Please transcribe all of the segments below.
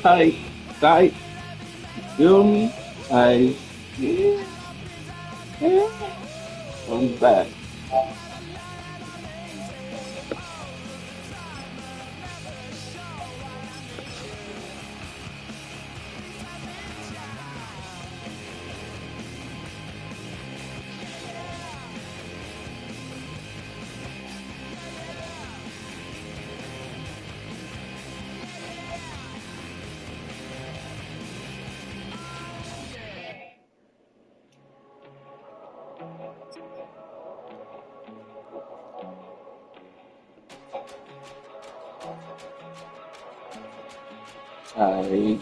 tight, tight. Feel me? Tight. Yeah, yeah. I'm back. Tight.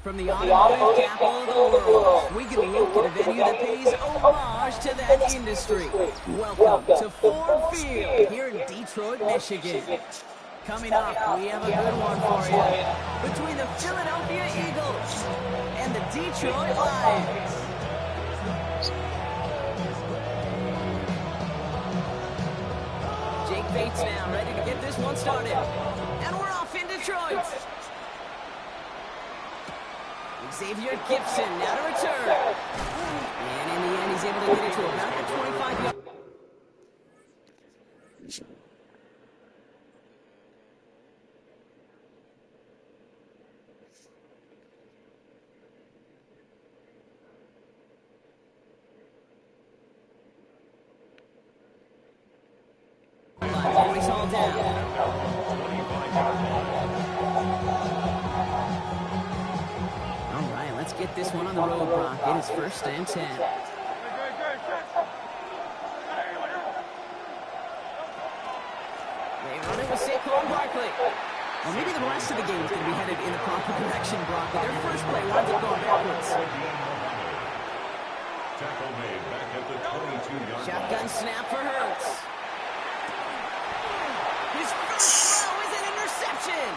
From the automotive capital of the world, we get a look at a venue that pays homage to that industry. Welcome to Ford Field here in Detroit, Michigan. Coming up, we have a good one for you. Between the Philadelphia Eagles and the Detroit Lions. Jake Bates now ready to get this one started. And we're off in Detroit. Xavier Gipson now to return. And in the end, he's able to get it to about the 25-yard. Always all down. Let's get this one on the road, Brock. It is 1st and 10. They run it with Saquon Barkley. Well, maybe the rest of the game is going to be headed in the proper direction, Brock, but their first play winds up going backwards. Tackle made back at the 22-yard line. Shotgun snap for Hurts. His first throw is an interception.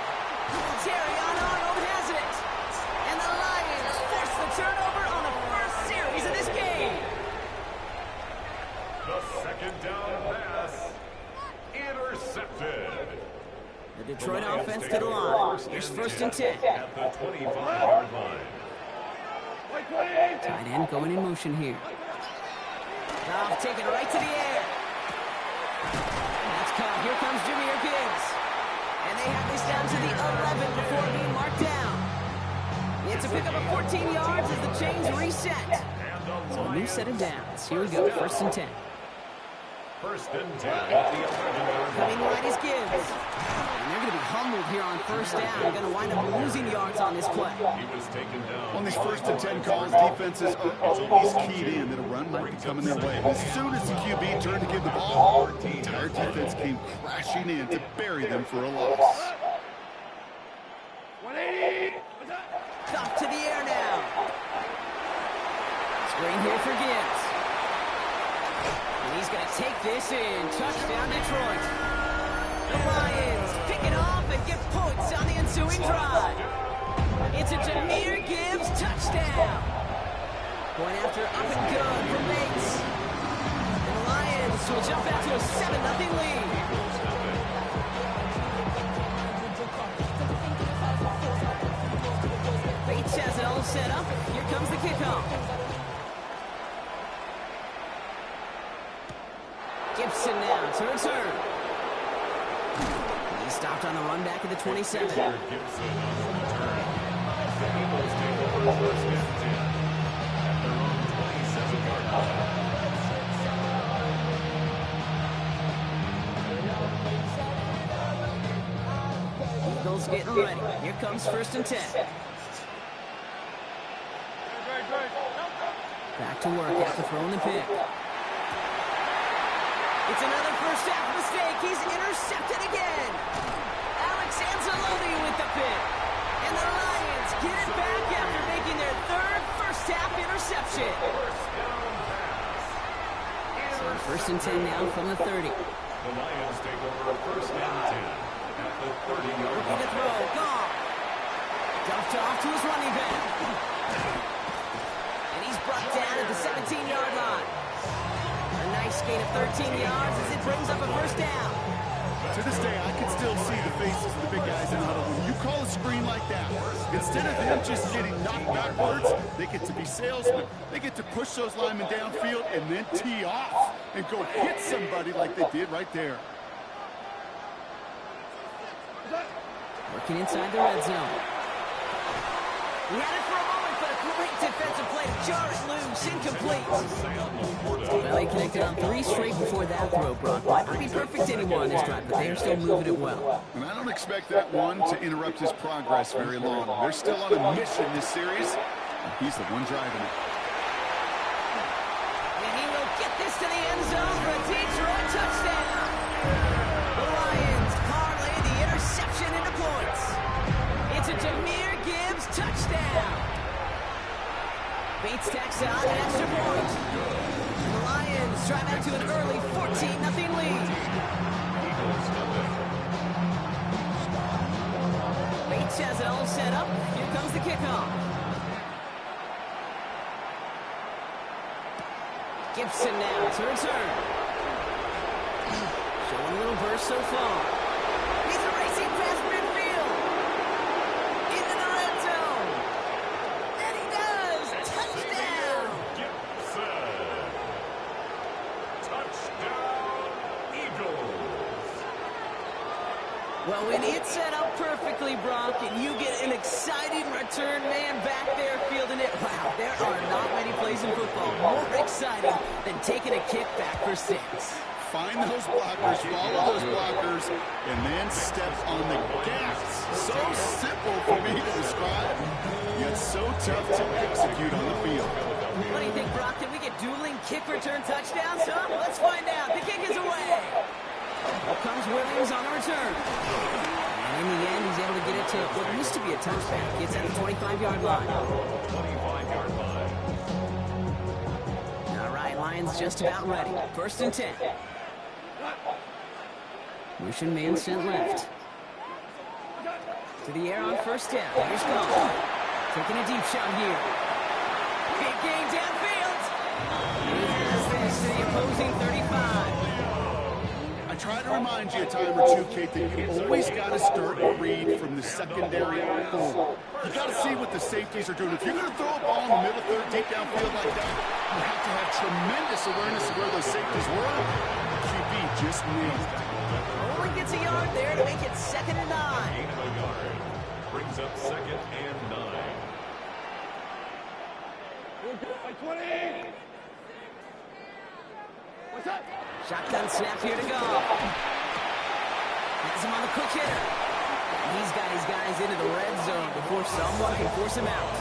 Terrion Arnold has it. And the Lions force the turnover on the first series of this game. The second down pass. Intercepted. The Detroit offense to the line. Here's 1st and 10. At the 25-yard line. Tight end going in motion here. Goff taking it right to the air. That's caught. Here comes Jahmyr Gibbs. And they have this down to the 11 before being marked down. It's a pickup of 14 yards as the chains reset. So a new set of downs. Here we go, 1st and 10. 1st and 10 at the 11-yard Coming line. right is Gibbs. And they're going to be humbled here on 1st down. They're going to wind up losing yards on this play. He was taken down. On these 1st and 10 calls, defenses are always keyed in that a run might be coming their way. As soon as the QB turned to give the ball, the entire defense came crashing in to bury them for a loss. Off to the air now. Screen here for Gibbs. And he's going to take this in. Touchdown, Detroit. The Lions pick it off and get points on the ensuing drive. It's a Jahmyr Gibbs touchdown. Going after up and good for Bates. And the Lions will jump out to a 7-0 lead. Bates has it all set up. Here comes the kickoff. Gibson now to return. He stopped on the run back at the 27. Gibson on the return. The Eagles take over 1st and 10 at their own 27-yard line. Eagles getting ready. Here comes 1st and 10. Back to work after throwing the pick. It's another first half mistake. He's intercepted again. Alex Anzalone with the pick. And the Lions get it back after making their 3rd first half interception. So 1st and 10 now from the 30. The Lions take over 1st and 10 at the 30-yard Looking to line. throw. Gone. Dumped off to his running back. And he's brought down at the 17-yard line. A nice gain of 13 yards as it brings up a 1st down. To this day, I can still see the faces of the big guys in the huddle. When you call a screen like that, instead of them just getting knocked backwards, they get to be salesmen. They get to push those linemen downfield and then tee off and go hit somebody like they did right there. Working inside the red zone. He had it for a moment, but a great defensive play to jar it loose. Incomplete. Well, he connected on 3 straight before that throw, Brock. Might not be perfect anymore on this drive, but they are still moving it well. And I don't expect that one to interrupt his progress very long. They're still on a mission this series, and he's the one driving it. And he will get this to the end zone for a Detroit touchdown. The Lions parlay the interception into points. It's a Jahmyr Gibbs touchdown. Bates tacks on an extra point. And the Lions drive out to an early 14-0 lead. Bates has it all set up. Here comes the kickoff. Gibson now to return. Showing a little burst so far. He's racing past midfield. Into the red zone. And he does. Touchdown. Touchdown, Eagles. Well, when it's set up perfectly, Brock, and you get an exciting return man back there fielding it, wow, there are not many plays in football more exciting than taking a kick back for 6. Find those blockers, follow those blockers, and then step on the gas. So simple for me to describe, yet so tough to execute on the field. What do you think, Brock? Can we get dueling kick return touchdowns, huh? Let's find out. The kick is away. Here comes Williams on the return. And in the end, he's able to get it to what used to be a touchback. It's at the 25-yard line. 25-yard line. All right, Lions just about ready. 1st and 10. Motion man sent left. To the air on 1st down. Here's Goff. Taking a deep shot here. Big gain downfield. He has this to the opposing 35. I try to remind you a time or two, Kate, that you always got to start a read from the secondary forward. You got to see what the safeties are doing. If you're going to throw a ball in the middle third, deep downfield like that, you have to have tremendous awareness of where those safeties were. QB just nailed it. Only gets a yard there to make it 2nd and 9. Gain of a yard. Brings up 2nd and 9. Shotgun snap here to go. Has him on the quick hitter. He's got his guys into the red zone before someone can force him out.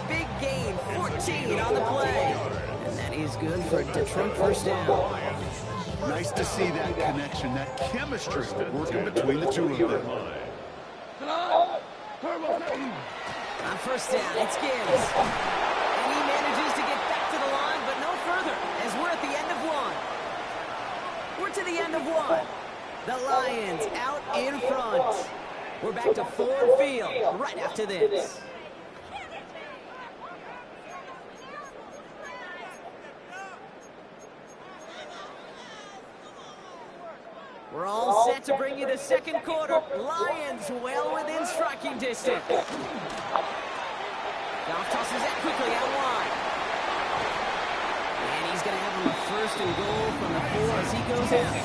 Big gain, 14 on the play. And that is good for a Detroit 1st down. Nice to see that connection, that chemistry working between the two of them. On 1st down, it's Gibbs. And he manages to get back to the line, but no further, as we're at the end of 1. We're to the end of 1. The Lions out in front. We're back to Ford Field right after this. We're all set to bring you the 2nd quarter. Lions well within striking distance. Goff tosses that quickly out wide. And he's going to have him a 1st and goal from the 4 as he goes out.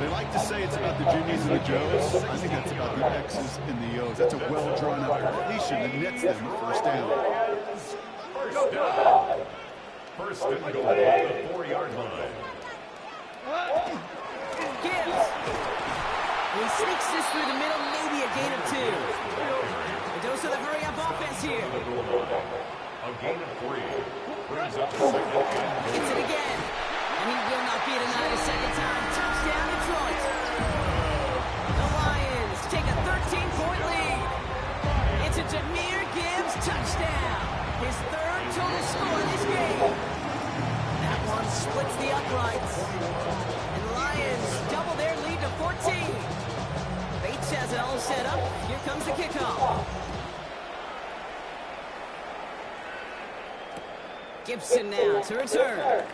They like to say it's about the Jimmies and the Joes. I think that's about the X's and the O's. That's a well-drawn-out completion that nets them a 1st down. 1st down. 1st and goal at the 4-yard line. Gibbs. He sneaks this through the middle, maybe a gain of 2. A dose of the hurry-up offense here. A gain of 3. Brings up 2nd and 9. Gets it again. And he will not be denied a 2nd time. Touchdown, Detroit. The Lions take a 13-point lead. It's a Jahmyr Gibbs touchdown. His 3rd total score this game. That one splits the uprights. And the Lions double their lead to 14. Bates has it all set up. Here comes the kickoff. Gibson now to return.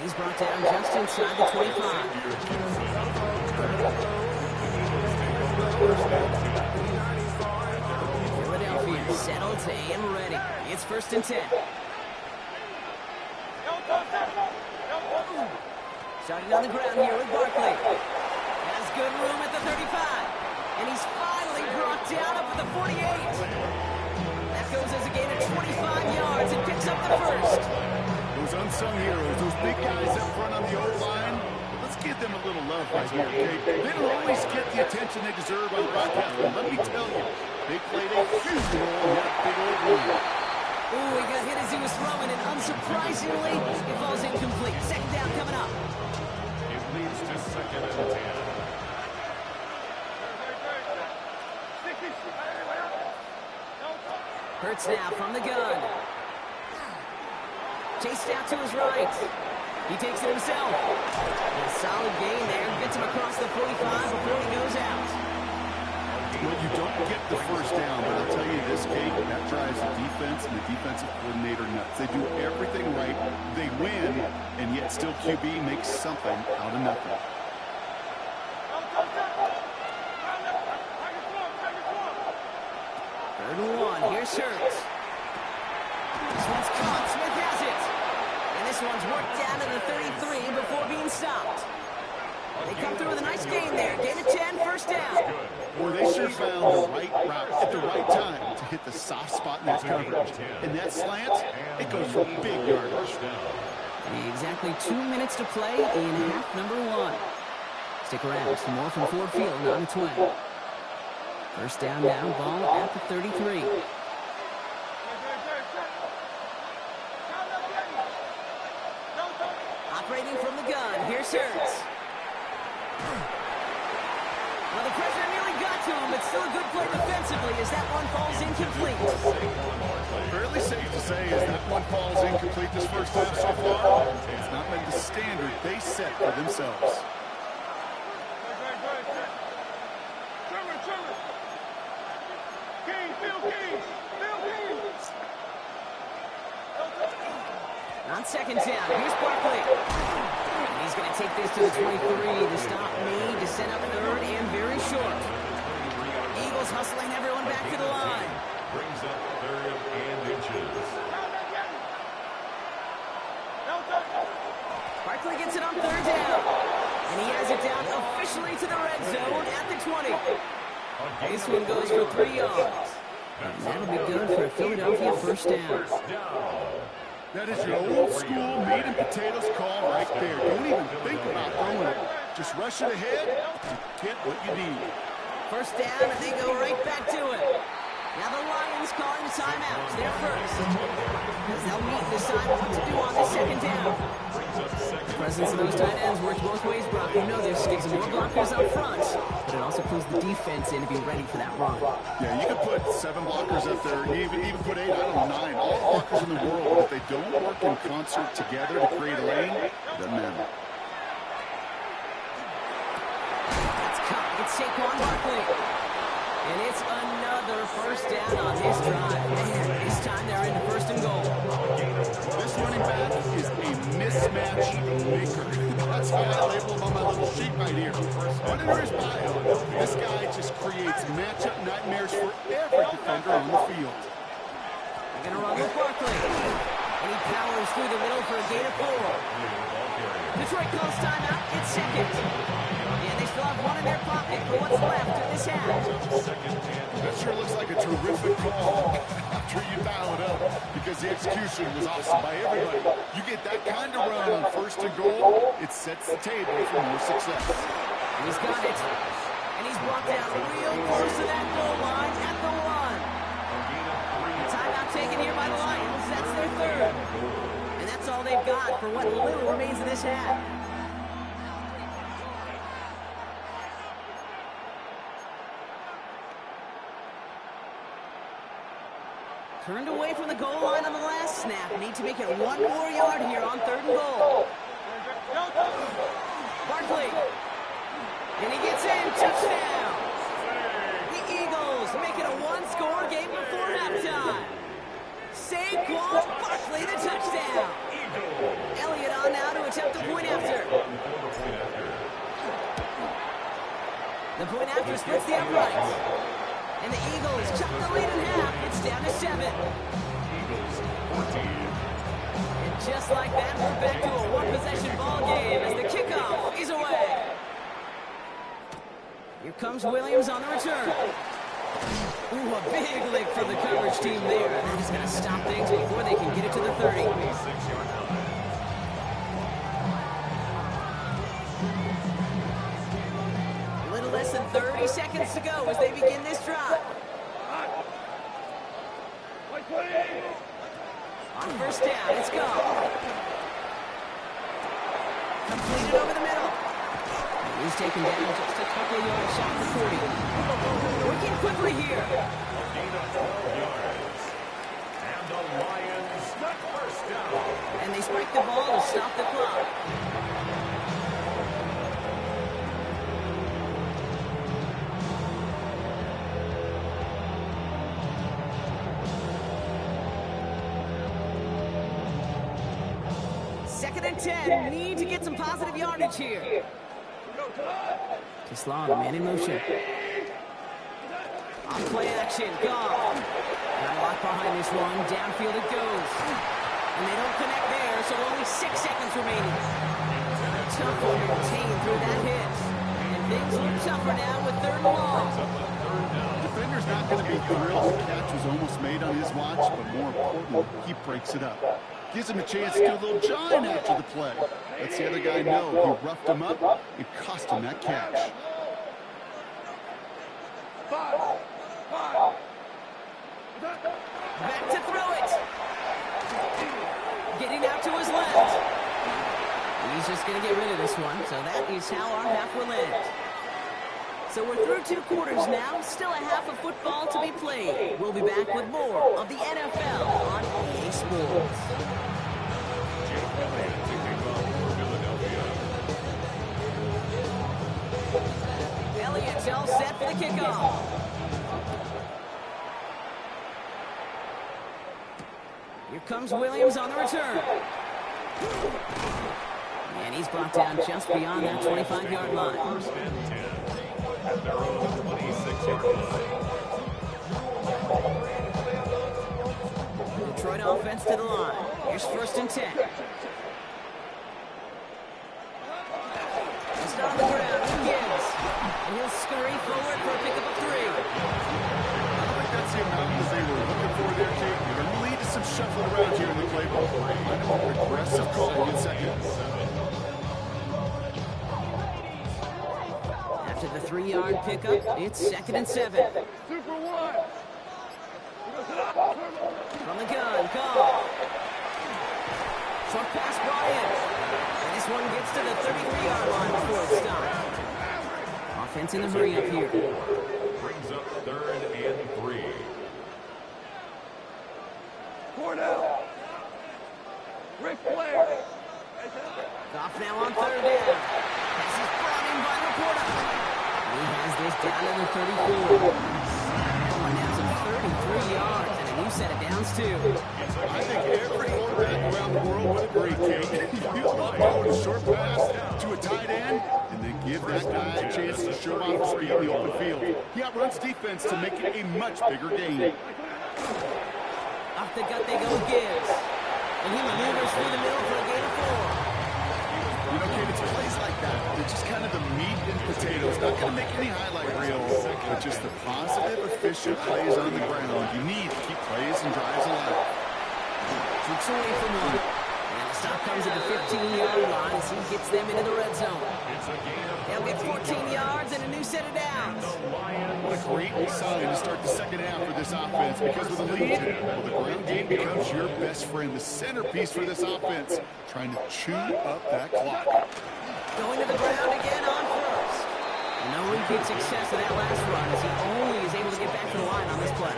He's brought down just inside the 25. Philadelphia settled and ready. It's 1st and 10. Starting on the ground here with Barkley. Has good room at the 35. And he's finally brought down up at the 48. That goes as a gain of 25 yards and picks up the first. Those unsung heroes, those big guys up front on the O-line, let's give them a little love right here, okay? They don't always get the attention they deserve on broadcast, but let me tell you, they played a huge role in that big old win. Ooh, he got hit as he was throwing, and unsurprisingly, it falls incomplete. 2nd down coming up. It leads to 2nd and 10. Hurts now from the gun. Chased out to his right. He takes it himself. A solid gain there. Gets him across the 45 before he goes out. Well, you don't get the first down, but I'll tell you this, Kate, that drives the defense and the defensive coordinator nuts. They do everything right. They win, and yet still QB makes something out of nothing. Third and 1. Here's Schertz. This one's caught. Smith has it. And this one's worked down to the 33 before being stopped. They come through with a nice gain there. Gain of 10, 1st down. Boy, they sure found the right route at the right time to hit the soft spot in that coverage. And that slant, it goes for big yardage. Exactly 2 minutes to play in half number 1. Stick around. Some more from Ford Field on its way. 1st down now. Ball at the 33. Operating from the gun. Here's Schertz. Well, the pressure nearly got to him, but still a good play defensively as that one falls incomplete. Fairly safe to say as that one falls incomplete this first half so far. It's not been the standard they set for themselves. On 2nd down, here's Barkley. And he's going to take this to the 23. The stop made to set up 3rd and very short. Eagles hustling everyone back to the line. Brings up 3rd and inches. Barkley gets it on 3rd down. And he has it down officially to the red zone at the 20. This one goes for 3 yards. And that'll be good for a Philadelphia 1st down. That is your old school meat and potatoes call right there. Don't even think about throwing it. Just rush it ahead and get what you need. 1st down, and they go right back to it. Now the Lions calling timeout. They're first. As they'll meet and decide what to do on the 2nd down. The presence of those tight ends works both ways, Brock. You know this. Gives them more blockers up front, but it also pulls the defense in to be ready for that run. Yeah, you could put 7 blockers up there, even put 8, I don't know, 9. All the blockers in the world, but if they don't work in concert together to create a lane, it doesn't matter. It's caught. It's Saquon Barkley. And it's another 1st down on this drive. Man, this time they're in 1st and goal. This running back is a mismatch maker. That's how I label him on my little sheet right here. Under his bio, this guy just creates matchup nightmares for every defender on the field. They're going to run with Barkley. And he powers through the middle for a gain of 4. Detroit calls timeout. It's 2nd. And they still have one in their pocket for what's left of this half. That sure looks like a terrific call after you dial it up because the execution was awesome by everybody. You get that kind of run on 1st and goal, it sets the table for more success. He's got it. And he's brought down real close to that goal line at the 1. Timeout taken here by the Lions. That's their 3rd. And that's all they've got for what little remains in this half. Turned away from the goal line on the last snap. Need to make it 1 more yard here on 3rd and goal. Barkley. And he gets in. Touchdown. The Eagles make it a 1-score game before halftime. Saquon Barkley, the touchdown. Elliott on now to attempt the Point after splits the uprights. And the Eagles chop the lead in half. It's down to 7. Eagles 14. And just like that, we're back to a one-possession ball game as the kickoff is away. Here comes Williams on the return. Ooh, a big lick from the coverage team there. That is going to stop things before they can get it to the 30. 26-yard line. A little less than 30 seconds to go as they begin this drive. On first down, it's gone. Completed over the middle. He's taken down just a couple of yards shot of the 40. Working quickly here. Gain of 12 yards. And the Lions got first down. And they spike the ball to stop the clock. Second and 10. Need to get some positive yardage here. Tesla, man in motion. On play action, gone. Got a lock behind this one. Downfield it goes. And they don't connect there, so only 6 seconds remaining. Tough one to retain through that hit. And things look tougher now with 3rd and long. The defender's not going to be thrilled. The catch was almost made on his watch, but more important, he breaks it up. Gives him a chance to do a little jawing after the play. Lets the other guy know he roughed him up and cost him that catch. Back to throw it. Getting out to his left. He's just going to get rid of this one, so that is how our half will end. So we're through 2 quarters now, still a half of football to be played. We'll be back with more of the NFL on EA Sports. Jake Elliott to kick off for Philadelphia. Elliott's all set for the kickoff. Here comes Williams on the return. And he's brought down just beyond that 25-yard line. First and 10. At their own 26-yard line. Detroit offense to the line. Here's first and 10. Just on the ground, Gibbs. And he'll scurry forward for a pickup of 3. I don't think that's the amount that they were looking for there, Jake. You're going to lead to some shuffling around here in the playbook. Aggressive call in seconds. After the 3-yard pickup, it's 2nd and 7. From the gun, call. Short pass brought in. And this one gets to the 33-yard line before it's stopped. Offense in the hurry up here. Brings up 3rd and 3. Goff now on 3rd down. This is brought in by Laporta. He has this down to the 34. And now some 33 yards and a new set of downs too. I think every quarterback around the world would agree, Kate. You love throwing a short pass to a tight end and then give that guy a chance to show off his speed in the open field. He outruns defense to make it a much bigger gain. Off the gut they go, Gibbs. And he maneuvers through the middle for a gain of 4. You know, Kate, it's plays like that. They're just kind of the meat and potatoes. Not going to make any highlight reels, but just the positive, efficient plays on the ground. You need to keep plays and drives alive. Kicks away from 1. And the stop comes at the 15-yard line as he gets them into the red zone. It's a gain of They'll get 14 yards and a new set of downs. What a great sign to start the second half for this offense, because with a lead, well, the ground game becomes your best friend, the centerpiece for this offense, trying to chew up that clock. Going to the ground again on first. No repeat success of that last run as he only is able to get back to the line on this play.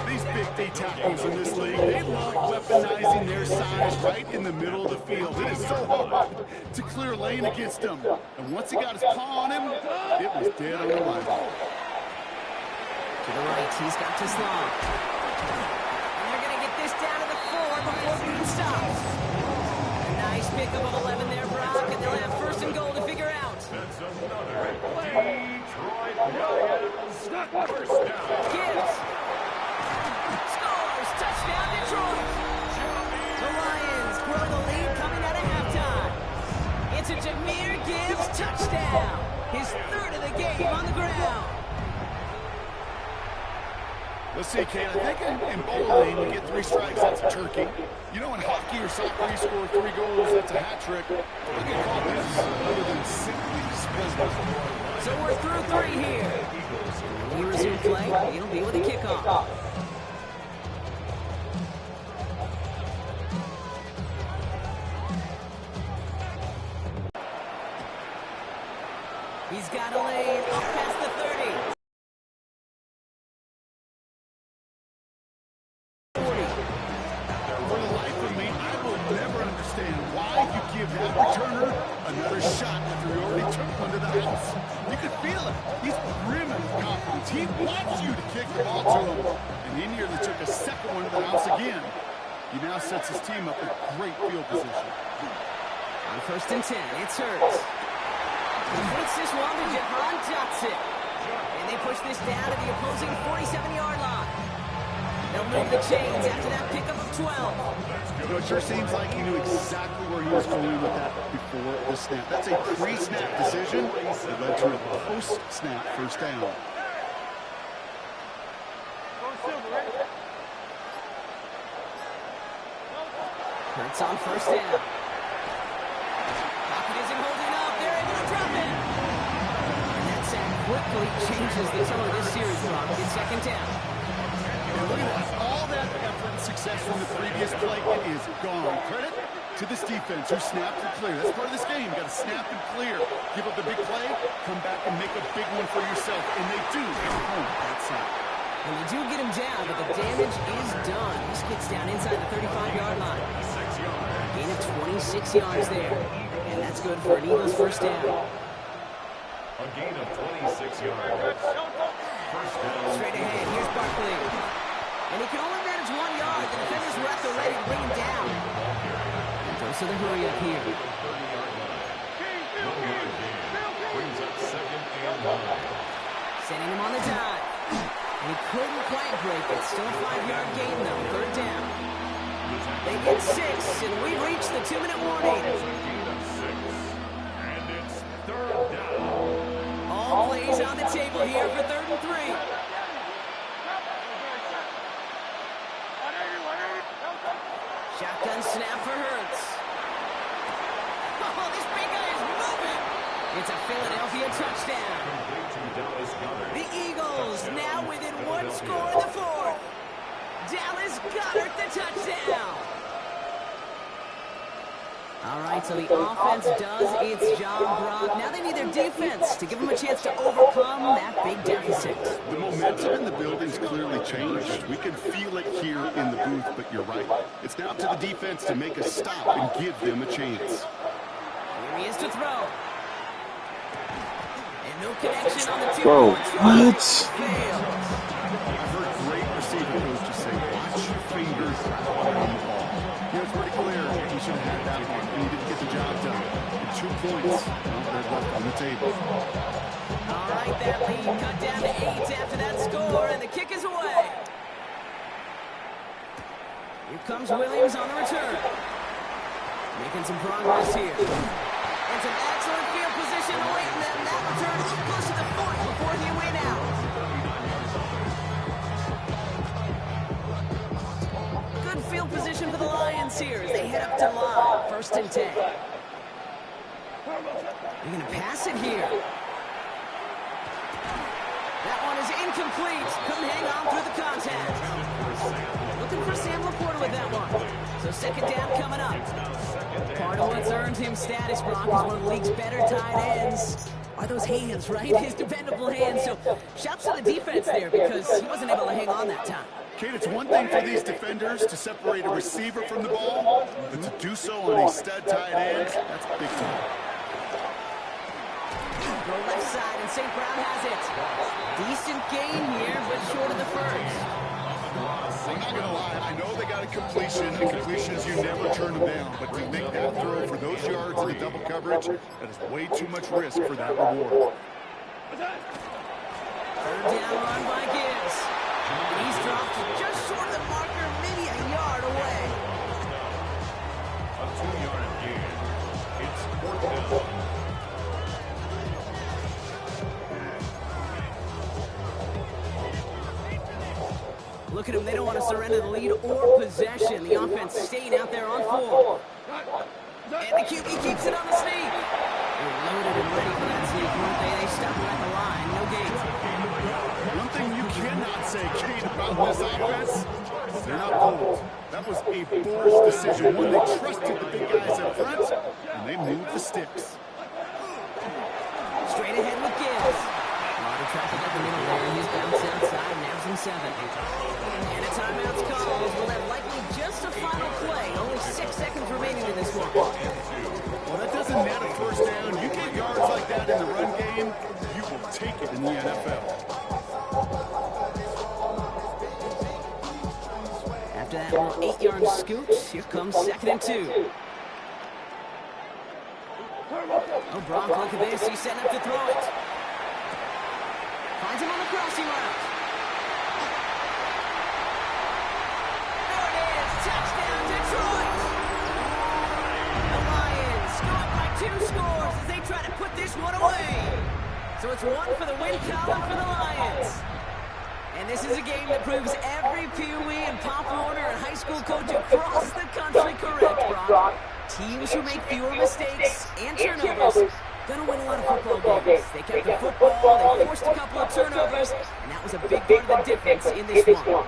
These big D tackles in this league, they love weaponizing their size right in the middle of the field. It is so hard to clear lane against them. And once he got his paw on him, it was dead on the line. To the right, he's got to slide. And they're going to get this down to the 4 before being stopped. A nice pickup of 11 there, Brock, and they'll have 1st and goal to figure out. That's another Detroit First down. Gibbs. Scores. Touchdown, Detroit. The Lions grow the lead coming out of halftime. It's a Jahmyr Gibbs touchdown. His third of the game on the ground. Let's see, Kate. I think in bowling, you get 3 strikes, that's a turkey. You know, in hockey or soccer, you score 3 goals, that's a hat trick. What do you call this other than simply splendid? So we're through 3 here. When we resume play, it'll be with a kickoff. He's got a lane up past the 30. 40. For the life of me, I will never understand why you give that returner another shot after he already took one to the house. You can feel it. He's brimming with confidence. He wants you to kick the ball to him. And he nearly took a second one to the house again. He now sets his team up with great field position. On 1st and 10, it's Hurts. He fakes this one to Jahan Dotson. And they push this down to the opposing 47-yard line. They'll move the chains after that pickup of 12. You know, it sure seems like he knew exactly where he was going with that before the snap. That's a pre-snap decision that led to a post-snap first down. Hurts on 1st down. Pocket isn't holding up. They're able to drop it. And that sack quickly changes the tone of this series, Brock. It's 2nd down. And look at that. All that effort and success from the previous play, it is gone. Credit to this defense who snapped and clear. That's part of this game. You got to snap and clear. Give up the big play, come back and make a big one for yourself. And they do. They're home. That's it. And they do get him down, but the damage is done. He gets down inside the 35-yard line. Gain of 26 yards there. And that's good for an Eagles first down. A gain of 26 yards. First down. Straight ahead, here's Barkley. And he can only manage 1 yard. The defenders were at the ready to bring him down. And goes to the hurry up here. Brings up 2nd and 9. Sending him on the dive. And he couldn't quite break it. Still a 5-yard gain, though. 3rd down. They get 6, and we reach the 2-minute warning. And it's 3rd down. All plays on the table here for 3rd and 3. Shotgun snap for Hurts. Oh, this big guy is moving. It's a Philadelphia touchdown. The Eagles now within 1 score in the 4th. Dallas Goedert the touchdown. All right, so the offense does its job, Brock. Now they need their defense to give them a chance to overcome that big deficit. The momentum in the building's clearly changed. We can feel it here in the booth, but you're right. It's now up to the defense to make a stop and give them a chance. Here he is to throw. And no connection on the 2. Bro, what? Fails. I've heard great receiver coaches say, watch your fingers on the ball. You know, it's pretty clear he should have had that one, and he didn't get the job done. And 2 points, well, they're left on the table. All right, that lead cut down to 8 after that score, and the kick is away. Here comes Williams on the return. Making some progress here. And some excellent field position awaiting them. That return is close to the 40 before he went out. Good field position for the Lions here as they head up to line. 1st and 10. They're going to pass it here. That one is incomplete. Couldn't hang on through the contact. Looking for Sam Laporta with that one. So 2nd down coming up. Part of what's earned him status, Brock, is one of the league's better tight ends. Are those hands, right? His dependable hands. So shouts to the defense there because he wasn't able to hang on that time. Kate, it's one thing for these defenders to separate a receiver from the ball, but to do so on a stud tight end, that's big time. Go left side, and St. Brown has it. Decent gain here, but short of the 1st. I'm not going to lie, I know they got a completion, and completions, you never turn them down, but to make that throw for those yards in the double coverage, that is way too much risk for that reward. Third down run by Gibbs. And he's dropped just short of the marker, maybe a yard away. A 2-yard gain. It's 4th down. Look at them. They don't want to surrender the lead or possession. The offense staying out there on 4. And the QB keeps it on the sneak. They're loaded and ready for that sneak, weren't they? They stop him at the line. No gain. One thing you cannot say, Kate, about this offense, they're not bold. That was a bold decision. One, they trusted the big guys up front, and they moved the sticks. Straight ahead with Gibbs. A lot of traffic up the middle there. He's bounced outside. Now's in 7. And a timeout's called. Well, that likely just a final play. Only 6 seconds remaining in this one. Well, that doesn't matter first down. You get yards like that in the run game, you will take it in the NFL. After that little 8-yard scoop, here comes 2nd and 2. Oh, Brock, look at this. He's setting up to throw it. Finds him on the crossing route. There it is. Touchdown, Detroit. The Lions go up by 2 scores as they try to put this one away. So it's 1 for the win column for the Lions. And this is a game that proves every Pee Wee and Pop Warner and high school coach across the country correct, Brock. Teams who make fewer mistakes and turnovers gonna win a lot of football games. They kept the football, they forced a couple of turnovers, and that was a big part of the difference in this one.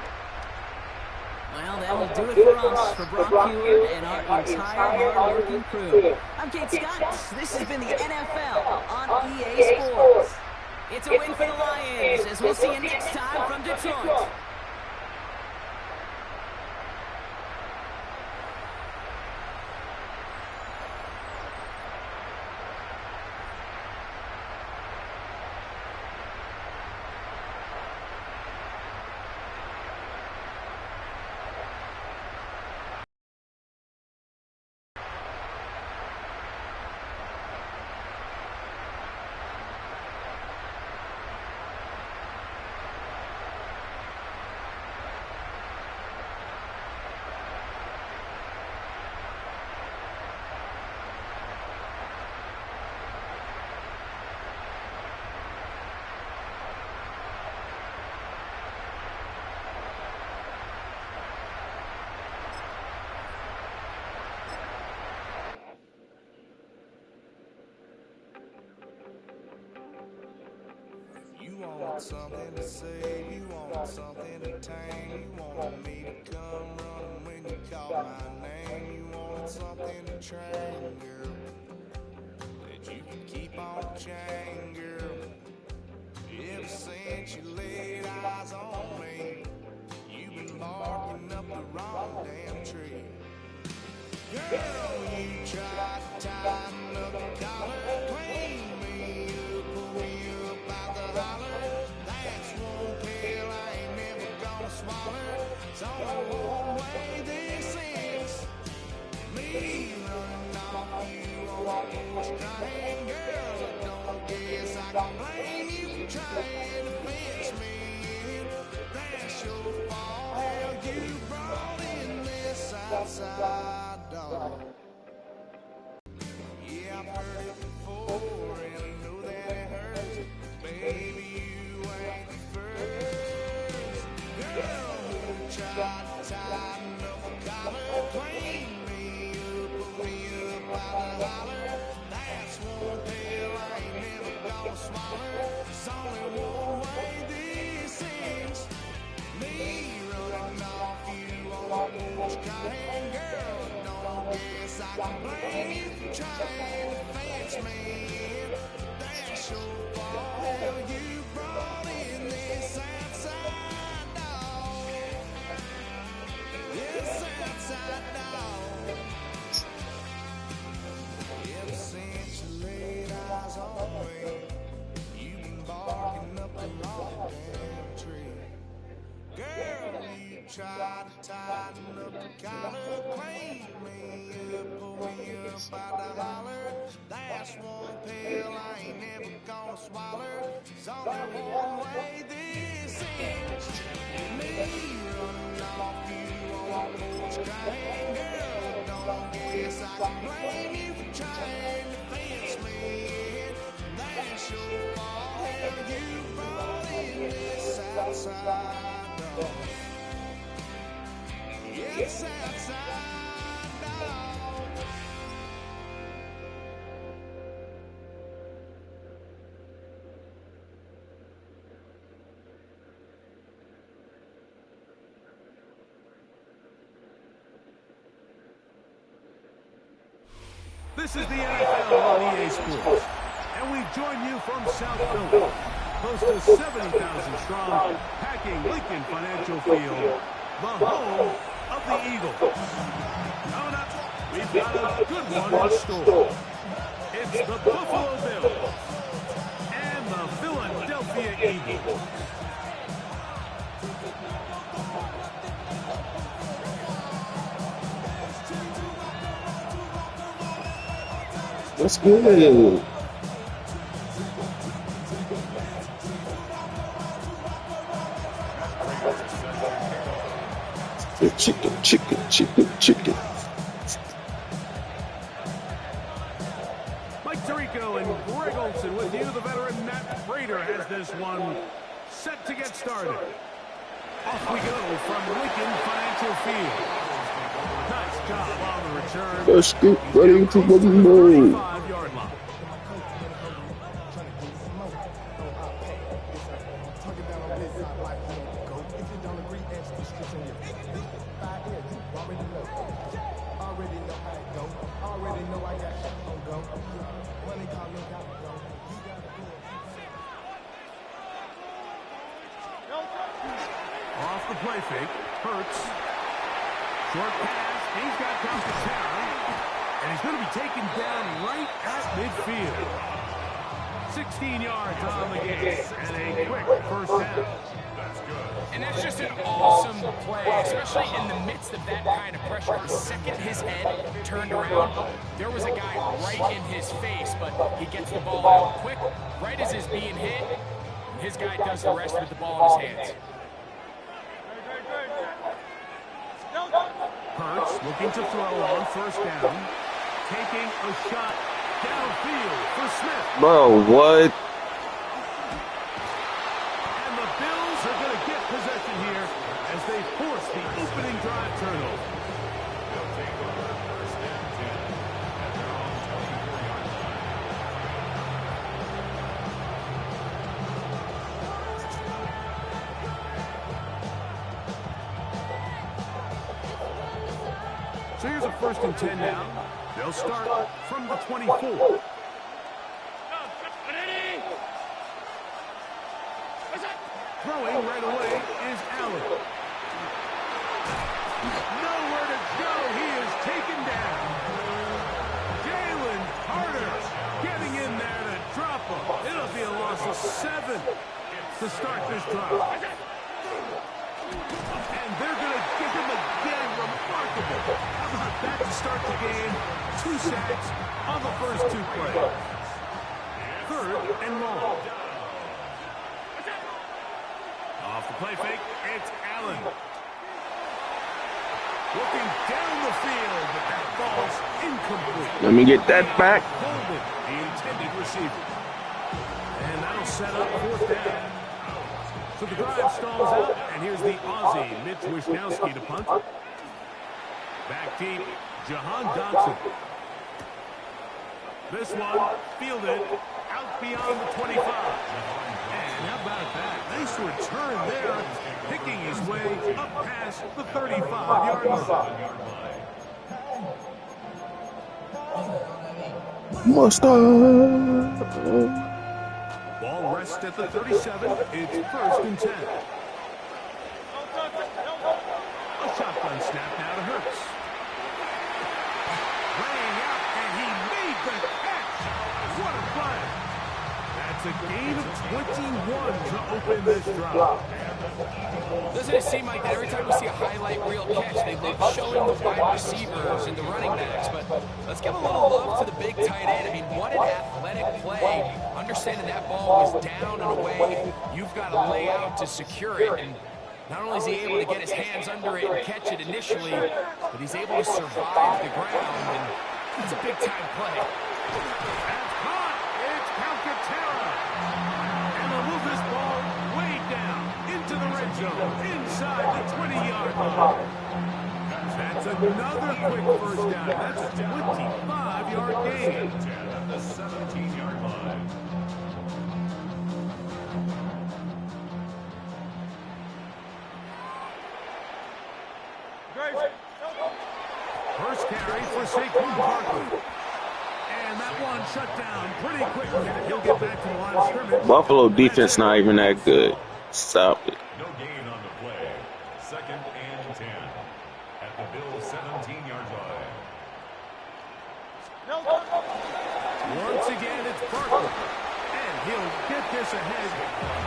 Well, that will do it for us, for Brock Huard and our entire hard-working crew. I'm Kate Scott. This has been the NFL on EA Sports. It's a win for the Lions, as we'll see you next time from Detroit. You want something to say, you want something to tame, you want me to come running when you call my name, you want something to train, girl, that you can keep on the chain, girl. Ever since you laid eyes on me, you've been barking up the wrong damn tree. Girl, you tried to tighten up the collar, clean me up, pull me up out the holler. That's one pill I ain't never gonna swallow. It's only one way this is. Me running off you on the train. Girl, I don't guess I can blame you for trying to fix me. That's your fault. Hell, you brought in this outside dog. Yeah, I've heard it before, and I know that it hurts. Baby, you ain't the first girl who tried to tighten up a collar, clean me up, pull me up out the holler. That's one pill I ain't never gonna swallow. There's only one way this ends. Me running off you on the porch, crying, girl. Don't guess I can blame you for trying to fence me. That's your fault. Hell, you brought in this outside dog. This outside dog. Ever since you laid eyes on me, you've been barking up the wrong damn tree. Girl, you tried to tighten up the collar, clean me up, pull me up out the holler. That's one pill I ain't never gonna swallow. only one way this ends. Me running off you on the porch crying, girl. Don't guess I can blame you for trying to fence me in. That's your fault. Hell, you brought in this outside dog. It's outside dog. This is the NFL on EA Sports, and we've joined you from South Philly, close to 70,000 strong, packing Lincoln Financial Field, the home of the Eagles. Coming up, we've got a good one in store. It's the Buffalo Bills and the Philadelphia Eagles. That's good. Chicken. Mike Tirico and Greg Olson with you. The veteran Matt Prater has this one set to get started. Off we go from Lincoln Financial Field. Nice job on the return. Let's get ready to rumble. 35-yard line. Off the play fake, Hurts. Short pass, he's got Calcaterra, and he's going to be taken down right at midfield. 16 yards on the game, and a quick first down. That's good. And that's just an awesome play, especially in the midst of that kind of pressure. The second his head turned around, there was a guy right in his face, but he gets the ball out quick, right as he's being hit. His guy does the rest with the ball in his hands. Hurts looking to throw on first down, taking a shot downfield for Smith. Bro, what? And the Bills are going to get possession here as they force the opening drive turnover. They'll take over first and 10 at their own 24-yard line. So here's a first and 10 now. They'll start from the 24. Throwing right away is Allen. Nowhere to go. He is taken down. Jalen Carter getting in there to drop him. It'll be a loss of 7 to start this drive. And they're going to give him again. Remarkable. How about that to start the game? 2 sacks on the first 2 plays. Third and long. Off the play fake, it's Allen. Looking down the field, but that ball's incomplete. Let me get that back. Coleman, the intended receiver. And that'll set up fourth down. So the drive stalls out, and here's the Aussie, Mitch Wisnowski, to punt. Back deep, Jahan Dotson. This one fielded out beyond the 25. And how about that? Nice return there, picking his way up past the 35-yard line. Mustard. Ball rests at the 37. It's first and 10. A shotgun snap now to Hurts. Laying out, and he made the catch. What a play. That's a gain of 21 to open this drive. Doesn't it seem like that every time we see a highlight reel catch, they love showing the wide receivers and the running backs, but let's give a little love to the big tight end. I mean, what an athletic play. Understanding that ball was down and away, you've got to lay out to secure it, and not only is he able to get his hands under it and catch it initially, but he's able to survive the ground, and that's a big-time play. That's caught. It's Calcaterra. And they'll move this ball way down into the red zone, inside the 20-yard line. That's another quick first down. That's a 25-yard gain. At the 17-yard line. First carry for Saquon Barkley. And that one shut down pretty quickly. He'll get back to the line of scrimmage. Buffalo defense not even that good. Stop it. No gain on the play. 2nd and 10. At the Bills' 17-yard line. Once again, it's Barkley. And he'll get this ahead.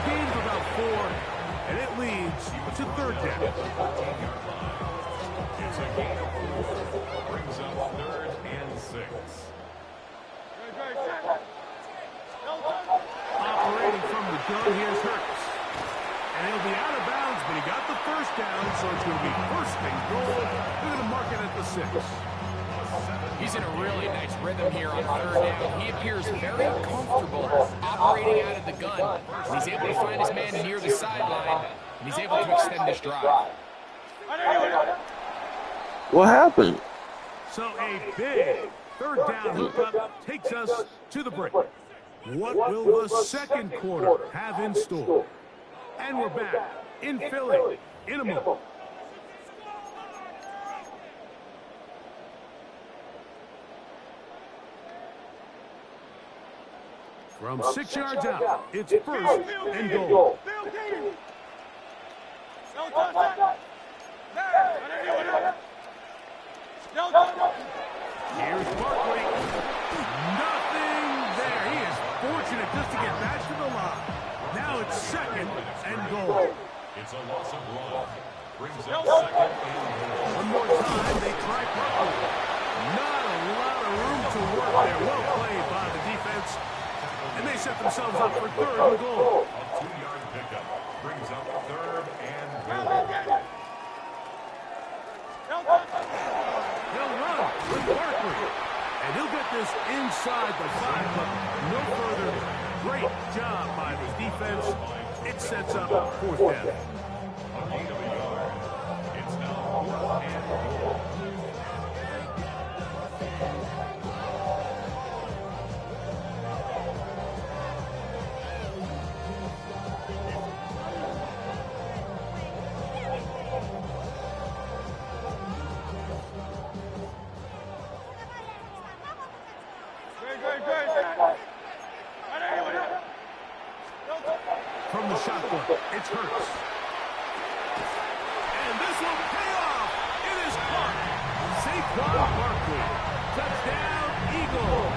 Gain of about 4. And it leads to 3rd down. It's a gain of 4. Brings up 3rd and 6. Operating from the gun, here's Hurts. And he'll be out of bounds, but he got the first down, so it's going to be 1st and goal. They're going to mark it at the 6. He's in a really nice rhythm here on 3rd down. He appears very comfortable operating out of the gun. And he's able to find his man near the sideline, and he's able to extend this drive. What happened? So a big 3rd down hookup takes us to the break. What will the second quarter have in store? And we're back in Philly in a moment. From 6 yards out, it's 1st and goal. Here's Barkley. Nothing there. He is fortunate just to get back to the line. Now it's 2nd and goal. It's a loss of 1. Brings up 2nd and goal. One more time, they try Barkley. Not a lot of room to work there. Well played by the defense. And they set themselves up for 3rd and goal. A 2-yard pickup. Brings up 3rd and goal. He'll run with Barkley. And he'll get this inside the 5, but no further. Great job by the defense. It sets up 4th down. A gain of a yard. It's now 4th and goal. From the shotgun, it's Hurts. And this will pay off. It is caught. Saquon Barkley. Touchdown, Eagles.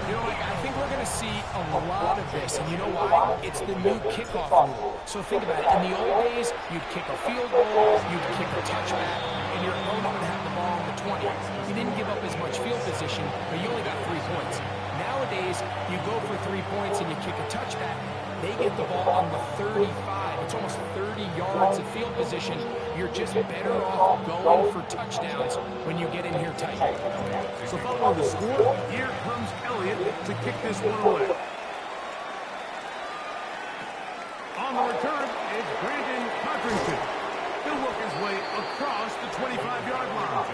You know, I think we're going to see a lot of this, and you know why? It's the new kickoff rule. So think about it. In the old days, you'd kick a field goal, you'd kick a touchback, and your opponent would have the ball on the 20. You didn't give up as much field position, but you only got 3 points. Nowadays, you go for 3 points and you kick a touchback. They get the ball on the 35. It's almost 30 yards of field position. You're just better off going for touchdowns when you get in here tight. So following the score, here comes Elliott to kick this one away. On the return, it's Brandon Codrington. He'll work his way across the 25-yard line.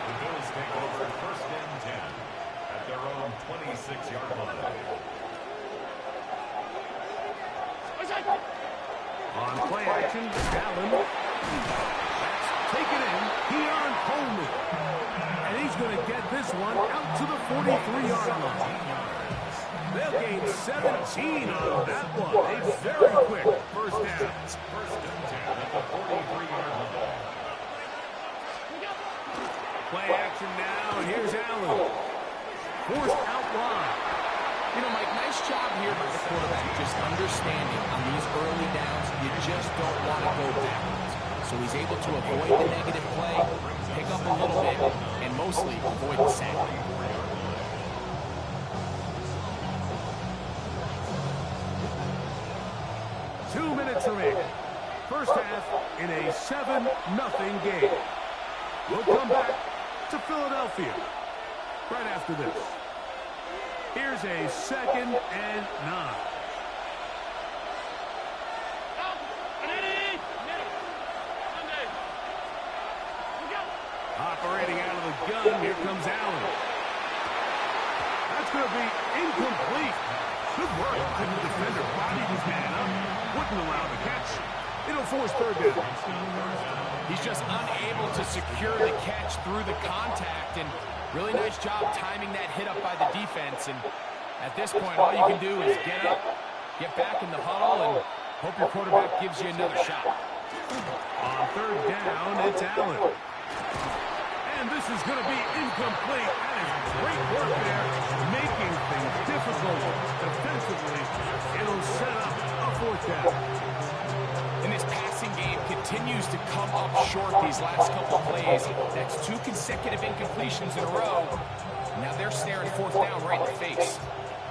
The Bills take over 1st and 10 at their own 26-yard line. On play action, Allen. That's taken in. Keon Coleman. And he's going to get this one out to the 43-yard line. They'll gain 17 on that one. A very quick 1st down. 1st and 10 at the 43-yard line. Play action now, and here's Allen. Forced out wide. You know, Mike, nice job here by the quarterback, just understanding on these early downs, you just don't want to go backwards. So he's able to avoid the negative play, pick up a little bit, and mostly avoid the sack. 2 minutes remaining. First half in a 7-0 game. We'll come back to Philadelphia right after this. Here's a 2nd and 9. Operating out of the gun, here comes Allen. That's going to be incomplete. Good work. The defender bodied his man up. Wouldn't allow the catch. It'll force 3rd down. He's just unable to secure the catch through the contact, and really nice job timing that hit up by the defense. And at this point, all you can do is get up, get back in the huddle, and hope your quarterback gives you another shot. On 3rd down, it's Allen. And this is going to be incomplete. That is great work there, making things difficult defensively. It'll set up a 4th down. And this passing game continues to come up short these last couple plays. That's 2 consecutive incompletions in a row. Now they're staring 4th down right in the face.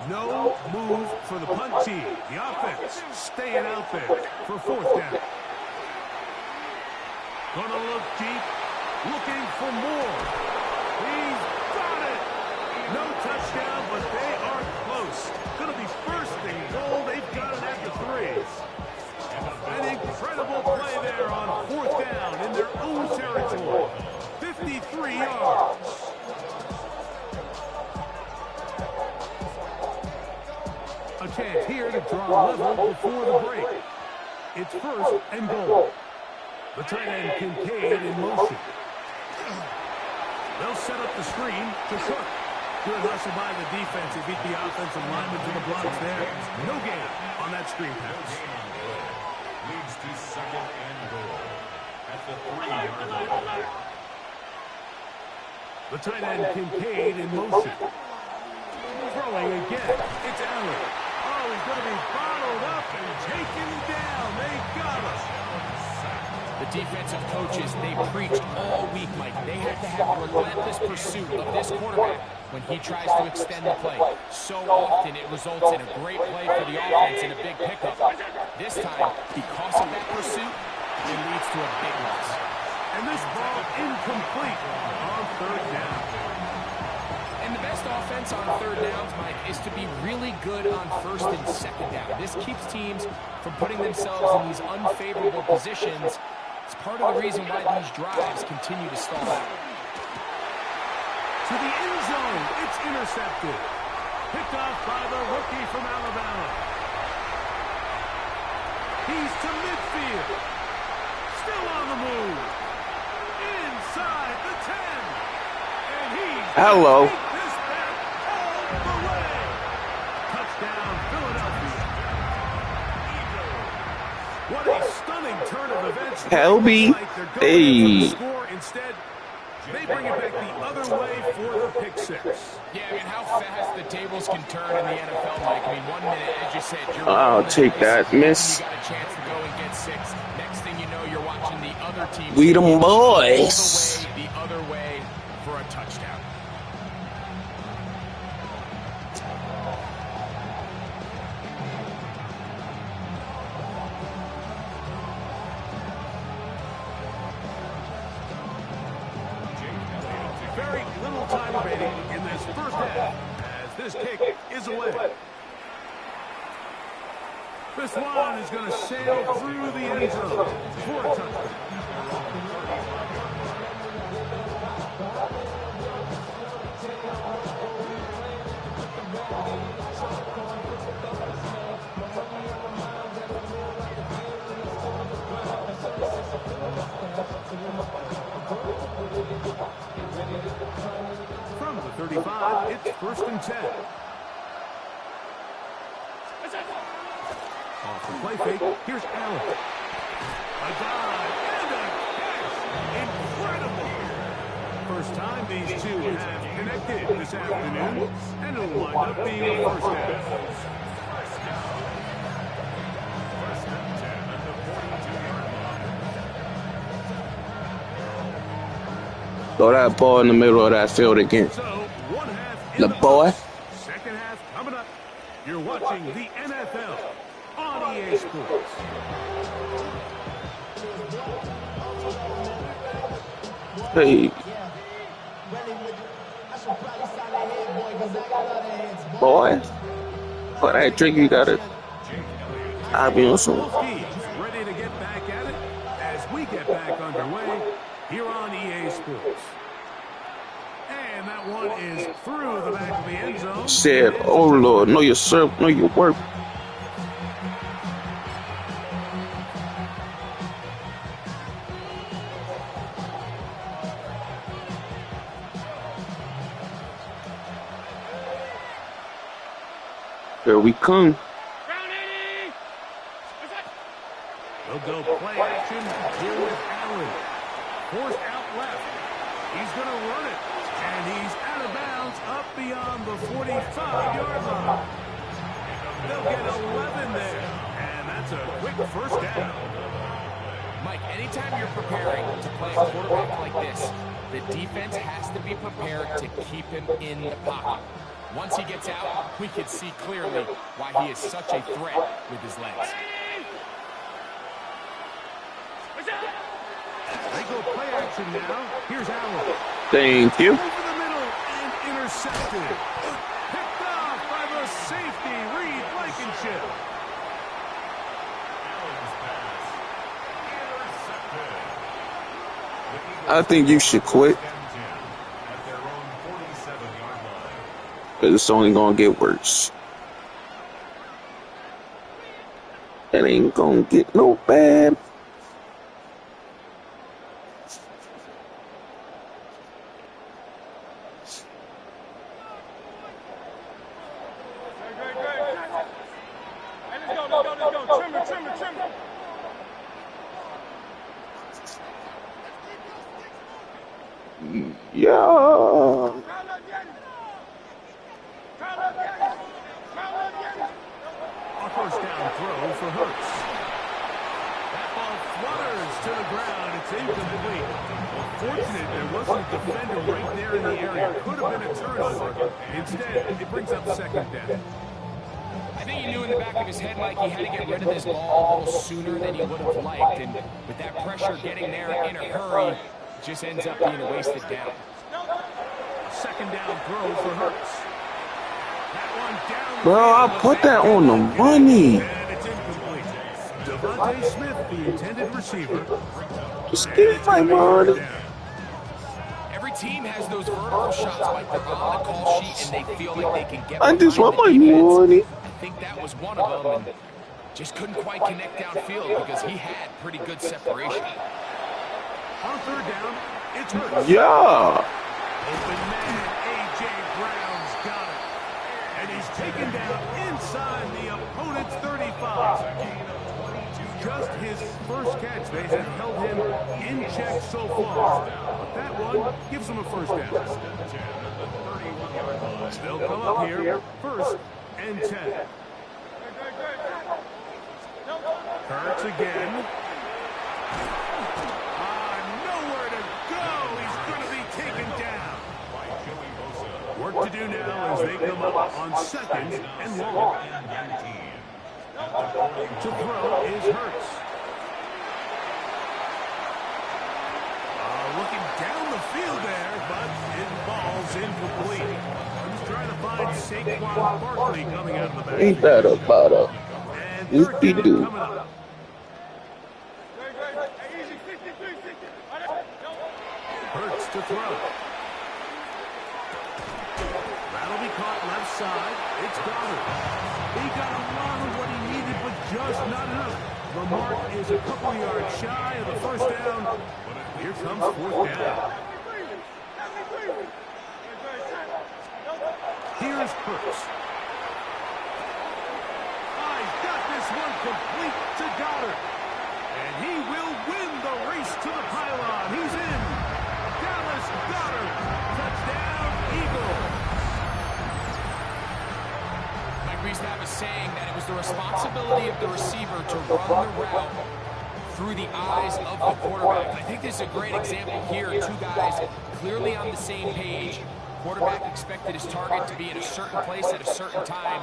No move for the punt team. The offense staying out there for 4th down. Gonna look deep, looking for more. He's got it. No touchdown, but they are close. Gonna be 1st and goal. They've got it at the 3. An incredible play there on 4th down in their own territory. 53 yards. A chance here to draw level before the break. It's 1st and goal. The tight end Kincaid in motion. They'll set up the screen to Cook. Good hustle by the defense. He beat the offensive lineman to the blocks there. No gain on that screen pass. Leads to 2nd and goal at the 3-yard line. The tight end Kincaid in motion. Throwing again. It's Allen. Oh, he's going to be bottled up and taken down. They got us. The defensive coaches, they preached all week, Mike. They have to have a relentless pursuit of this quarterback when he tries to extend the play. So often it results in a great play for the offense and a big pickup. This time, because of that pursuit, it leads to a big loss. And this ball incomplete on 3rd down. And the best offense on 3rd downs, Mike, is to be really good on 1st and 2nd down. This keeps teams from putting themselves in these unfavorable positions. It's part of the reason why these drives continue to stall out. To the end zone, it's intercepted. Picked off by the rookie from Alabama. He's to midfield. Still on the move. Inside the 10. And he's Hello. take this back all the way. Touchdown, Philadelphia. What a stunning turn of events. Helby. Hey. Instead, they bring it back the other way for the pick 6. Yeah, I mean, how fast the tables can turn in the NFL, Mike. I mean, 1 minute, as you said, you're I'll take that, miss. You got a chance to go and get 6. Next thing you know, you're watching the other team. We them all boys. the other way for a touchdown. Very little time remaining in this first half as this kick is away. This one is going to sail through the end zone for a touchdown. From the 35, it's 1st and 10. Off the play fake, here's Allen. A dive and a catch. Incredible. first time these two have connected this afternoon, and it'll wind up being a first down. First and 10 at the 42-yard line. Throw that ball in the middle of that field again. So, one half in The the boy. books. Second half coming up. You're watching the NFL on EA Sports. Hey. Boy. For that drink, you gotta. I'll be on some. Both teams ready to get back at it as we get back underway here on EA Sports. And that one is through the back of the end zone. Said, oh Lord, know your serve, know your work. Here we come. They'll go play action here with Allen. Forced out left. He's going to run it. And he's out of bounds up beyond the 45-yard line. They'll get 11 there. And that's a quick first down. Mike, anytime you're preparing to play a quarterback like this, the defense has to be prepared to keep him in the pocket. Once he gets out, we can see clearly why he is such a threat with his legs. They go play action now. Here's Allen. Thank you. Over the middle and intercepted. Picked off by the safety, Reed Blankenship. Allen's pass. Intercepted. I think you should quit. First and 10 at their own 47-yard line. Because it's only going to get worse. It ain't going to get no bad. Yeah. A first down throw for Hurts. That ball flutters to the ground. It's incomplete. Well, fortunate there wasn't a defender right there in the area. Could have been a turnover. Instead, it brings up second down. I think he knew in the back of his head, Mike, he had to get rid of this ball a little sooner than he would have liked. And with that pressure getting there in a hurry, it just ends up being a wasted down. A second down throw for Hurts. That one down. Bro, I put that on the money. And it's incomplete. Devontae Smith, the intended receiver. Just give me my money. Every team has those vertical shots, Mike. They're on the call sheet, and they feel like they can get I just behind want the my defense. money. I think that was one of them, and just couldn't quite connect downfield because he had pretty good separation. On third down, it's Hurts. Yeah. Open man, A.J. Brown's got it. And he's taken down inside the opponent's 35. Just his first catch. They have held him in check so far. But that one gives him a first down. They'll come up here first and 10. Hurts again. Nowhere to go. He's going to be taken down. Work to do now as they come up on second and long. To throw is Hurts. Looking down the field there, but it falls incomplete. He's trying to find Saquon Barkley coming out of the back. Ain't that about a And third down whoopie-doo. coming up. Hurts to throw. That'll be caught left side. It's Goddard. He got a lot of what he needed, but just not enough. The mark is a couple yards shy of the first down. Here comes fourth down. Here's Hurts. He's got this one complete to Goddard. And he will win the race to the pylon. He's in. Dallas Goddard saying that it was the responsibility of the receiver to run the route through the eyes of the quarterback. I think this is a great example here. Two guys clearly on the same page. Quarterback expected his target to be in a certain place at a certain time.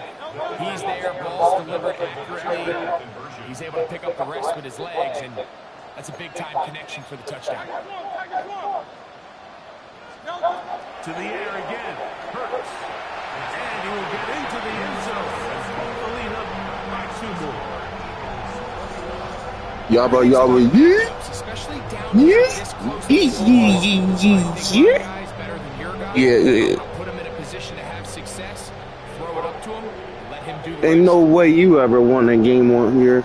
He's there, ball's delivered accurately. He's able to pick up the rest with his legs, and that's a big-time connection for the touchdown. To the air again. Hurts. And he will get into the end zone. The lead up by 2 more. Yabba yabba yee. Especially down here this close to the goal line. Yeah. Put him in a position to have success, throw it up to him, let him do the Ain't no way you ever won a game on here.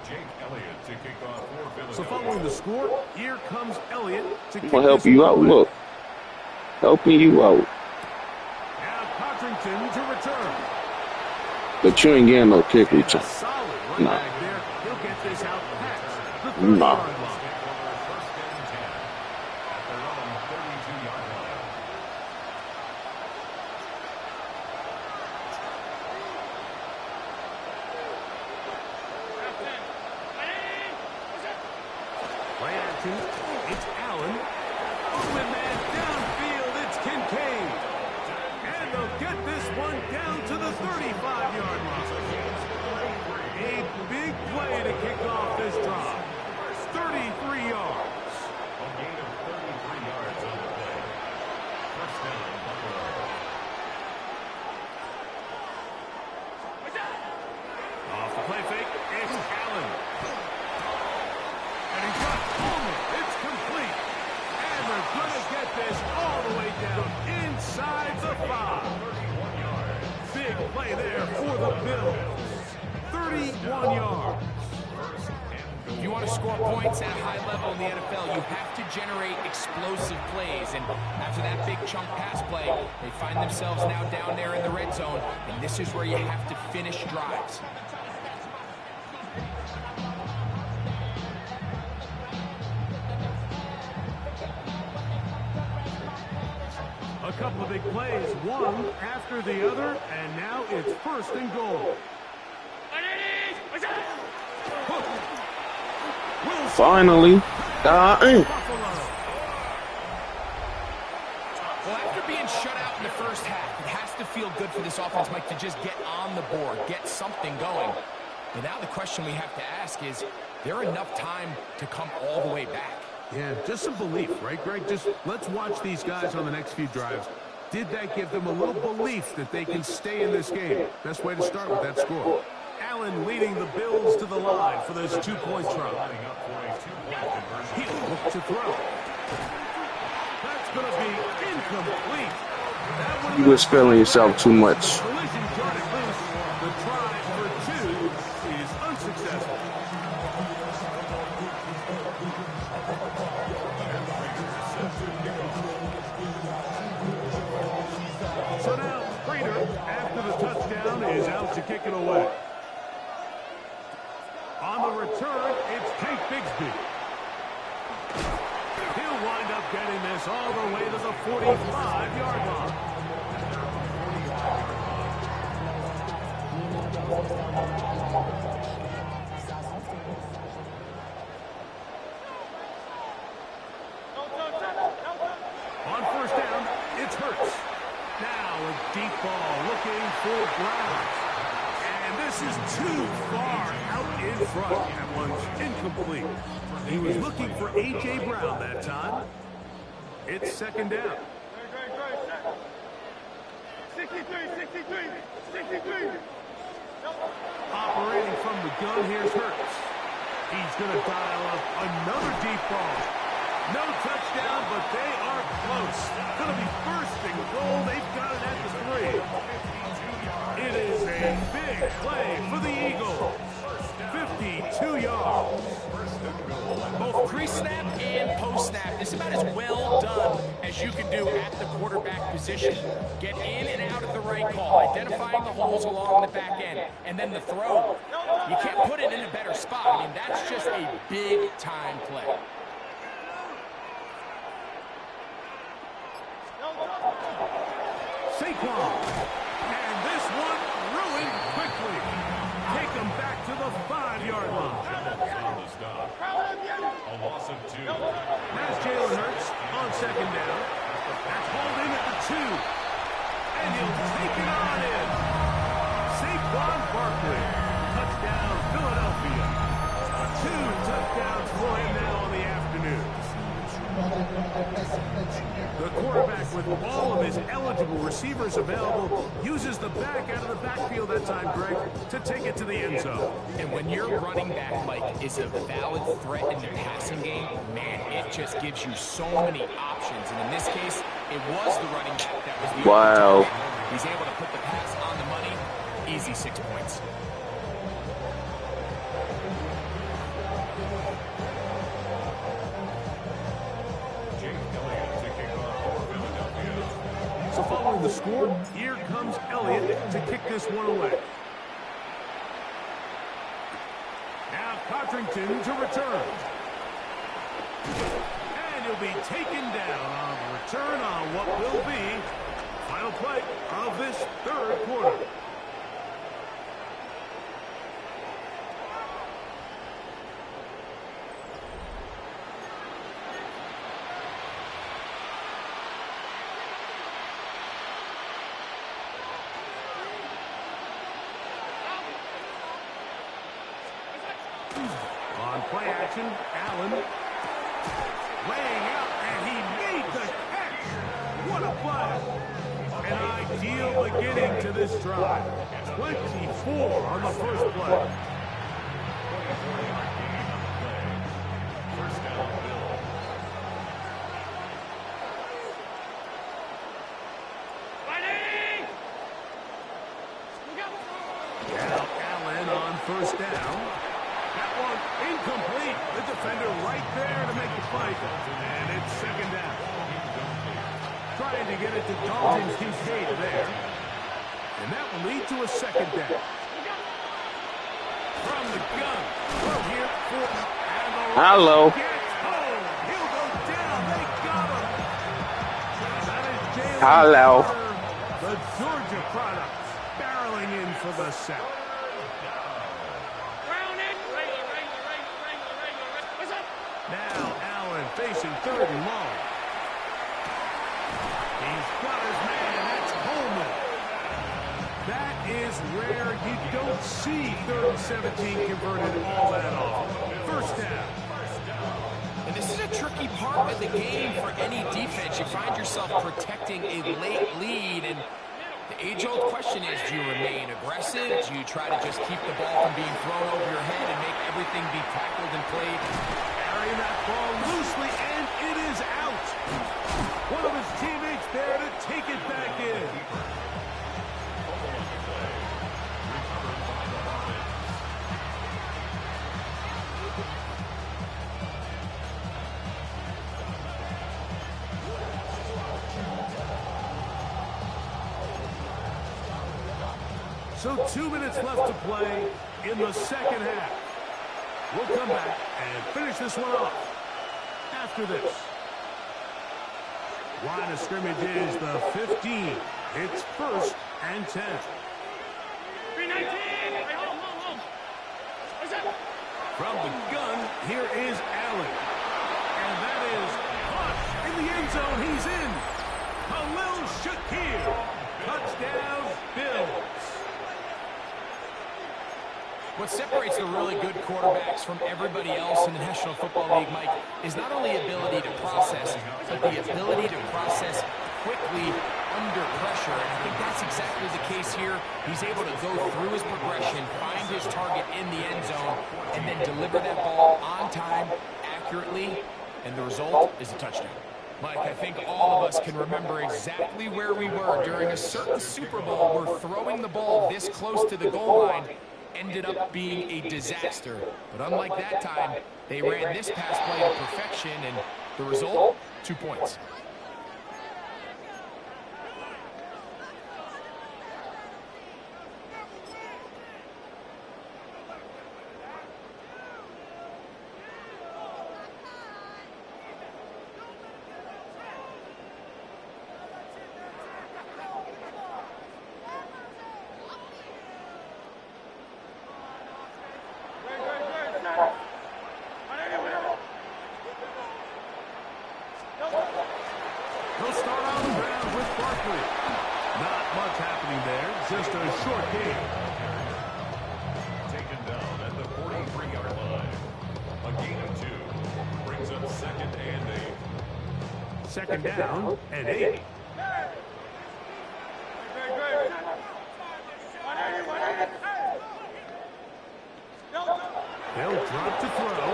Jake Elliott to kick off for Philadelphia. So following the score, here comes Elliott to I'm kick gonna help this you one out. away. Look. Helping you out. Now Codrington to return. But you ain't getting no kick And a return. solid run Nah. back there. He'll get this out past the 30-yard Nah. line. First and 10 at their own 32-yard line. Play action. It's Allen. Moving man downfield. It's Kincaid. And they'll get this one down to the 35-yard line. A big play to kick off this drive. 33 yards. A gain of 33 yards on the play. First down, Buffalo. Off the play fake, it's Allen. And he's got Coleman. It's complete. And they're going to get this all the way down inside the 5. Big play there for the Bills. 31 yards. If you want to score points at a high level in the NFL, you have to generate explosive plays. And after that big chunk pass play, they find themselves now down there in the red zone. And this is where you have to finish drives. A couple of big plays, one after the other, and now it's first and goal. Finally. Buffalo. Well, after being shut out in the first half, it has to feel good for this offense, Mike, to just get on the board, get something going. And now the question we have to ask is there enough time to come all the way back? Yeah, just some belief, right, Greg? Just let's watch these guys on the next few drives. Did that give them a little belief that they can stay in this game? Best way to start with that score. Allen leading the Bills to the line for this 2-point try. Lining up for a two-point conversion. He'll look to throw. That's going to be incomplete. That would have You been was feeling yourself too much. collision started loose. The try for 2 is unsuccessful. So now Prater, after the touchdown, is out to kick it away. On the return, it's Tank Bigsby. He'll wind up getting this all the way to the 45-yard line. On first down, it's Hurts. Now a deep ball looking for Brown. And this is too far out in front. That one's incomplete. He was looking for A.J. Brown that time. It's second down. 63. Operating from the gun, here's Hurts. He's going to dial up another deep ball. No touchdown, but they are close. Going to be first and goal. They've got it at the 3. It is a big play for the Eagles. 52 yards. Both pre-snap and post-snap, it's about as well done as you can do at the quarterback position. Get in and out at the right call, identifying the holes along the back end, and then the throw. You can't put it in a better spot. I mean, that's just a big-time play. Saquon. And this one ruined Barkley. Touchdown, Philadelphia. 2 touchdowns for him now on the afternoon. The quarterback, with all of his eligible receivers available, uses the back out of the backfield that time, Greg, to take it to the end zone. And when your running back, Mike, is a valid threat in the passing game, man, it just gives you so many options. And in this case, it was the running back that was the Wow. open target. He's able to put the pass on the money. Easy 6 points. So following the score, here comes Elliott to kick this one away. Now Codrington to return. And he'll be taken down on the return on what will be final play of this third quarter. On play action, Allen laying out, and he made the catch. What a play. An ideal beginning to this drive. 24 on the first play. First down, Bills. Now Allen on first down. That one incomplete. The defender right there to make the fight. And it's second down. Trying to get it to Dalton Kincaid there. And that will lead to a second down. From the gun. Well, here for and the Hello. gets home. He'll go down. They got him. That is Jalen Hello. Carter, the Georgia product, barreling in for the sack. Now Allen facing third and long. He's got his man. That's Coleman. That is rare. You don't see 3rd and 17 converted all that often. First down. And this is a tricky part of the game for any defense. You find yourself protecting a late lead, and the age-old question is, do you remain aggressive? Do you try to just keep the ball from being thrown over your head and make everything be tackled and played? Carrying that ball loosely, and it is out. One of his teammates there to take it back in. So 2 minutes left to play in the second half. We'll come back and finish this one off after this. Line of scrimmage is the 15. It's 1st and 10. From the gun, here is Allen. And that is caught in the end zone. He's in. Khalil Shakir. Touchdown, Bills. What separates the really good quarterbacks from everybody else in the National Football League, Mike, is not only ability to process, but the ability to process quickly under pressure. And I think that's exactly the case here. He's able to go through his progression, find his target in the end zone, and then deliver that ball on time, accurately, and the result is a touchdown. Mike, I think all of us can remember exactly where we were during a certain Super Bowl where throwing the ball this close to the goal line ended up being a disaster. But unlike that time, they ran this pass play to perfection, and the result, 2 points. They'll start on the ground with Barkley. Not much happening there, just a short game. second down and 8. He'll drop to throw.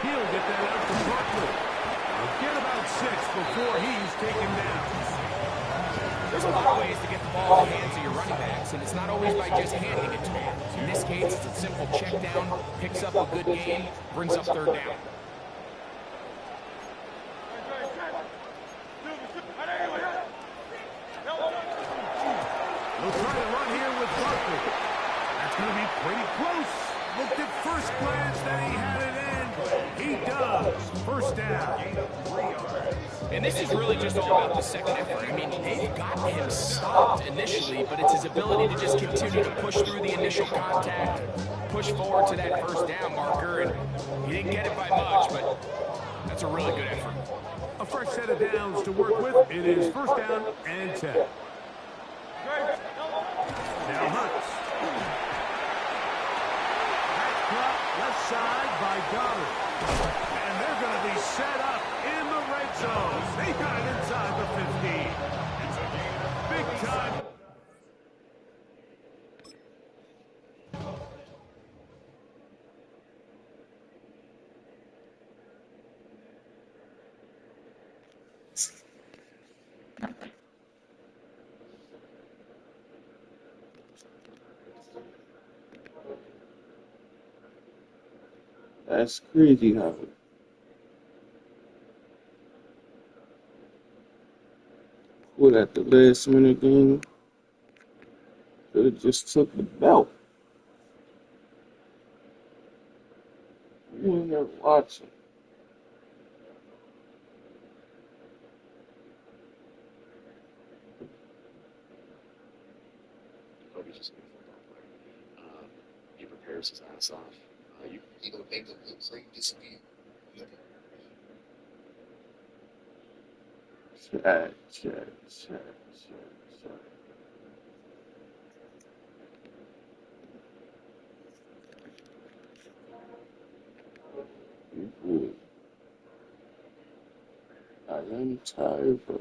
He'll get that out to Barkley. He'll get about 6 before he's taken down. There's a lot of ways to get the ball in the hands of your running backs, and it's not always by just handing it to them. In this case, it's a simple check down, picks up a good gain, brings up third down. We'll try to run here with Barkley. That's going to be pretty close. Looked at first glance that he had it in. He does. First down. And this is really just all about the second effort. I mean, they've got him stopped initially, but it's his ability to just continue to push through the initial contact, push forward to that first down marker, and he didn't get it by much, but that's a really good effort. A fresh set of downs to work with. It is first down and 10. Now Hurts. Back cut left side by Goddard. And they're going to be set up in the red zone. They got it inside the 15. Big time. That's crazy how pulled at the last minute game. Could have just took the belt. You ain't never watching. Kobe's just a good football player. He prepares his ass off. You don't make them look great disappear. Chat. Boy, I am tired, but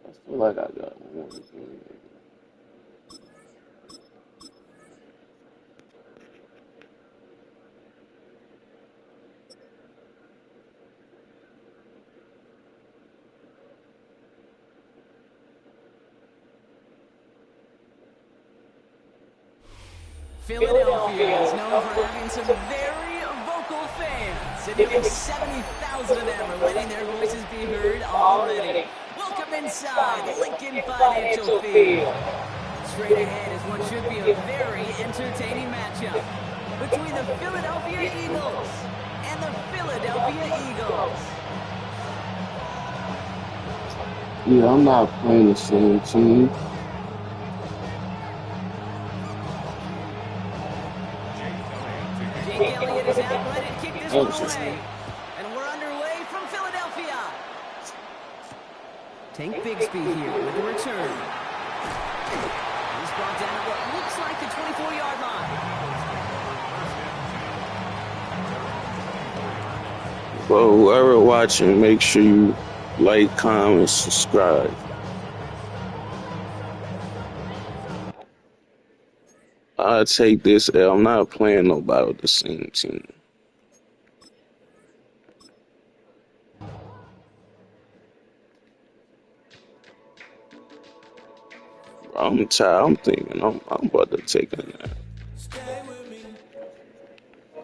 I feel like I got one game. Philadelphia is known for having some very vocal fans, and nearly 70,000 of them are letting their voices be heard already. Welcome inside Lincoln Financial Field. Straight ahead is what should be a very entertaining matchup between the Philadelphia Eagles and the Philadelphia Eagles. Yeah, I'm not playing the same team. Jake Elliott is out ready to kick this one away. And we're underway from Philadelphia. Tank Bigsby here with the return. He's brought down at what looks like the 24-yard line. Well, whoever watching, make sure you like, comment, subscribe. I take this L. I'm not playing nobody with the same team. I'm tired. I'm thinking I'm about to take a nap.